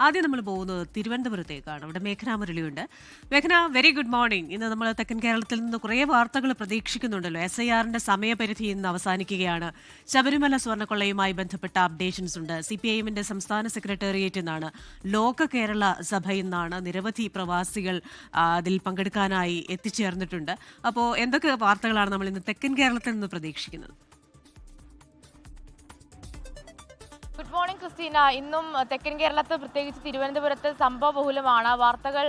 ആദ്യം നമ്മൾ പോകുന്നത് തിരുവനന്തപുരത്തേക്കാണ്. അവിടെ മേഘന മുരളിയുണ്ട്. മേഘന, വെരി ഗുഡ് മോർണിംഗ്. ഇന്ന് നമ്മൾ തെക്കൻ കേരളത്തിൽ നിന്ന് കുറേ വാർത്തകൾ പ്രതീക്ഷിക്കുന്നുണ്ടല്ലോ. SIRന്റെ സമയപരിധി ഇന്ന് അവസാനിക്കുകയാണ്. ശബരിമല സ്വർണ്ണക്കൊള്ളയുമായി ബന്ധപ്പെട്ട അപ്ഡേഷൻസ് ഉണ്ട്. CPIMന്റെ സംസ്ഥാന സെക്രട്ടേറിയറ്റിൽ നിന്നാണ്, ലോക കേരള സഭയിൽ നിന്നാണ് നിരവധി പ്രവാസികൾ അതിൽ പങ്കെടുക്കാനായി എത്തിച്ചേർന്നിട്ടുണ്ട്. അപ്പോൾ എന്തൊക്കെ വാർത്തകളാണ് നമ്മൾ ഇന്ന് തെക്കൻ കേരളത്തിൽ നിന്ന് പ്രതീക്ഷിക്കുന്നത്? Good morning Christina. ഇന്നും തെക്കൻ കേരളത്തിൽ പ്രത്യേകിച്ച് തിരുവനന്തപുരത്ത് സംഭവബഹുലമാണ്. വാർത്തകൾ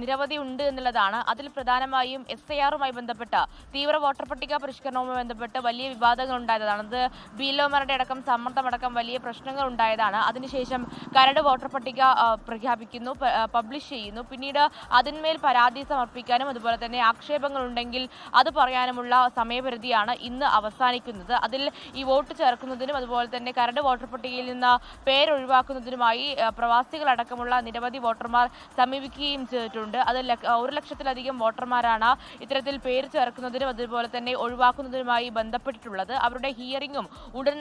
നിരവധി ഉണ്ട് എന്നുള്ളതാണ്. അതിൽ പ്രധാനമായും SIRുമായി ബന്ധപ്പെട്ട തീവ്ര വോട്ടർ പട്ടിക പരിഷ്കരണവുമായി ബന്ധപ്പെട്ട് വലിയ വിവാദങ്ങൾ ഉണ്ടായതാണ്. അത് ബിഎൽഒമാരുടെ അടക്കം സമ്മർദ്ദമടക്കം വലിയ പ്രശ്നങ്ങൾ ഉണ്ടായതാണ്. അതിനുശേഷം കരട് വോട്ടർ പട്ടിക പ്രഖ്യാപിക്കുന്നു, പബ്ലിഷ് ചെയ്യുന്നു. പിന്നീട് അതിന്മേൽ പരാതി സമർപ്പിക്കാനും അതുപോലെ തന്നെ ആക്ഷേപങ്ങൾ ഉണ്ടെങ്കിൽ അത് പറയാനുമുള്ള സമയപരിധിയാണ് ഇന്ന് അവസാനിക്കുന്നത്. അതിൽ ഈ വോട്ട് ചേർക്കുന്നതിനും അതുപോലെ തന്നെ കരട് വോട്ടർ പട്ടികയിൽ നിന്ന് പേരൊഴിവാക്കുന്നതിനുമായി പ്രവാസികളടക്കമുള്ള നിരവധി വോട്ടർമാർ സമീപിക്കുകയും ചെയ്തിട്ടുണ്ട്. അത് 1 ലക്ഷത്തിലധികം വോട്ടർമാരാണ് ഇത്തരത്തിൽ പേര് ചേർക്കുന്നതിനും അതുപോലെ തന്നെ ഒഴിവാക്കുന്നതിനുമായി ബന്ധപ്പെട്ടിട്ടുള്ളത്. അവരുടെ ഹിയറിംഗും ഉടൻ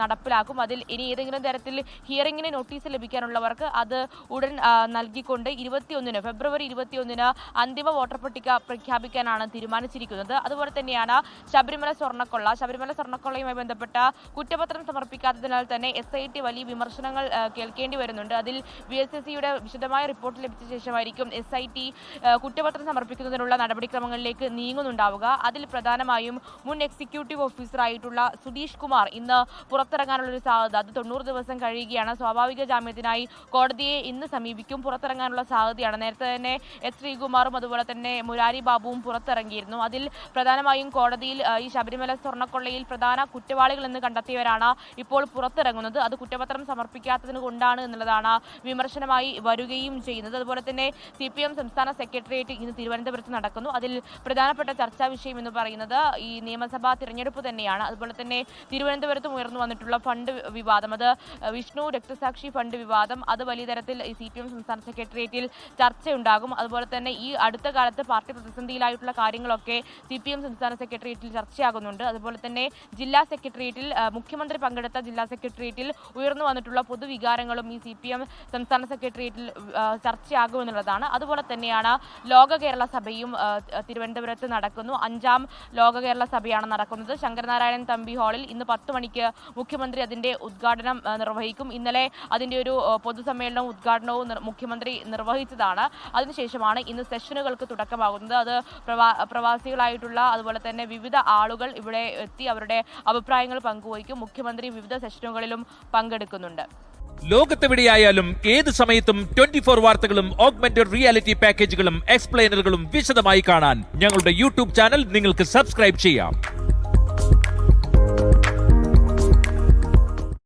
നടപ്പിലാക്കും. അതിൽ ഇനി ഏതെങ്കിലും തരത്തിൽ ഹിയറിംഗിന് നോട്ടീസ് ലഭിക്കാനുള്ളവർക്ക് അത് ഉടൻ നൽകിക്കൊണ്ട് ഫെബ്രുവരി 21 അന്തിമ വോട്ടർ പട്ടിക പ്രഖ്യാപിക്കാനാണ് തീരുമാനിച്ചിരിക്കുന്നത്. അതുപോലെ തന്നെയാണ് ശബരിമല സ്വർണ്ണക്കൊള്ളയുമായി ബന്ധപ്പെട്ട കുറ്റപത്രം സമർപ്പിക്കാത്തതിനാൽ തന്നെ SIT വലിയ വിമർശനങ്ങൾ കേൾക്കേണ്ടി വരുന്നുണ്ട്. അതിൽ VSSCയുടെ വിശദമായ റിപ്പോർട്ട് ലഭിച്ച ശേഷമായിരിക്കും SIT കുറ്റപത്രം സമർപ്പിക്കുന്നതിനുള്ള നടപടിക്രമങ്ങളിലേക്ക് നീങ്ങുന്നുണ്ടാവുക. അതിൽ പ്രധാനമായും മുൻ എക്സിക്യൂട്ടീവ് ഓഫീസറായിട്ടുള്ള സുധീഷ് കുമാർ ഇന്ന് പുറത്തിറങ്ങാനുള്ളൊരു സാധ്യത, അത് 90 ദിവസം കഴിയുകയാണ്. സ്വാഭാവിക ജാമ്യത്തിനായി കോടതിയെ ഇന്ന് സമീപിക്കും. പുറത്തിറങ്ങാനുള്ള സാധ്യതയാണ്. നേരത്തെ തന്നെ S ശ്രീകുമാറും അതുപോലെ തന്നെ മുരാരി ബാബുവും പുറത്തിറങ്ങിയിരുന്നു. അതിൽ പ്രധാനമായും കോടതിയിൽ ഈ ശബരിമല സ്വർണ്ണക്കൊള്ളയിൽ പ്രധാന കുറ്റവാളികൾ എന്ന് കണ്ടെത്തിയവരാണ് ഇപ്പോൾ പുറത്തിറങ്ങുന്നത്. അത് കുറ്റപത്രം സമർപ്പിക്കാത്തതിന് കൊണ്ടാണ് എന്നുള്ളതാണ് വിമർശനമായി വരികയും ചെയ്യുന്നത്. അതുപോലെ തന്നെ CPM സംസ്ഥാന സെക്രട്ടേറിയറ്റ് ഇന്ന് തിരുവനന്തപുരത്ത് നടക്കുന്നു. അതിൽ പ്രധാനപ്പെട്ട ചർച്ചാ വിഷയം എന്ന് പറയുന്നത് ഈ നിയമസഭാ തിരഞ്ഞെടുപ്പ് തന്നെയാണ്. അതുപോലെ തന്നെ തിരുവനന്തപുരത്തും ഉയർന്നു വന്നിട്ടുള്ള ഫണ്ട് വിവാദം, അത് വിഷ്ണു രക്തസാക്ഷി ഫണ്ട് വിവാദം, അത് വലിയ തരത്തിൽ CPM സംസ്ഥാന സെക്രട്ടേറിയറ്റിൽ ചർച്ചയുണ്ടാകും. അതുപോലെ തന്നെ ഈ അടുത്ത കാലത്ത് പാർട്ടി പ്രതിസന്ധിയിലായിട്ടുള്ള കാര്യങ്ങളൊക്കെ CPM സംസ്ഥാന സെക്രട്ടേറിയറ്റിൽ ചർച്ചയാകുന്നുണ്ട്. അതുപോലെ തന്നെ ജില്ലാ സെക്രട്ടേറിയറ്റിൽ മുഖ്യമന്ത്രി പങ്കെടുത്ത ജില്ലാ സെക്രട്ടേറിയറ്റിൽ ഉയർന്നു വന്നിട്ടുള്ള പൊതുവികാരങ്ങളും ഈ CPM സംസ്ഥാന സെക്രട്ടേറിയറ്റിൽ ചർച്ചയാകുമെന്നുള്ളതാണ്. അതുപോലെ തന്നെയാണ് ലോക കേരള സഭയും തിരുവനന്തപുരത്ത് നടക്കുന്നു. 5ാം ലോക കേരള സഭയാണ് നടക്കുന്നത്. ശങ്കരനാരായണൻ തമ്പി ഹാളിൽ ഇന്ന് 10 മണിക്ക് മുഖ്യമന്ത്രി അതിന്റെ ഉദ്ഘാടനം നിർവഹിക്കും. ഇന്നലെ അതിന്റെ ഒരു പൊതുസമ്മേളനവും ഉദ്ഘാടനവും മുഖ്യമന്ത്രി നിർവഹിച്ചതാണ്. അതിനുശേഷമാണ് ഇന്ന് സെഷനുകൾക്ക് തുടക്കമാകുന്നത്. അത് പ്രവാസികളായിട്ടുള്ള അതുപോലെ തന്നെ വിവിധ ആളുകൾ ഇവിടെ എത്തി അവരുടെ അഭിപ്രായങ്ങൾ പങ്കുവയ്ക്കും. മുഖ്യമന്ത്രി വിവിധ സെഷനുകളിലും പങ്കെടുക്കുന്നുണ്ട്. ലോകത്തെവിടെയായാലും ഏത് സമയത്തും 24 വാർത്തകളും ഓഗ്മെന്റഡ് റിയാലിറ്റി പാക്കേജുകളും എക്സ്പ്ലെയിനറുകളും വിശദമായി കാണാൻ ഞങ്ങളുടെ YouTube ചാനൽ നിങ്ങൾക്ക് സബ്സ്ക്രൈബ് ചെയ്യാം.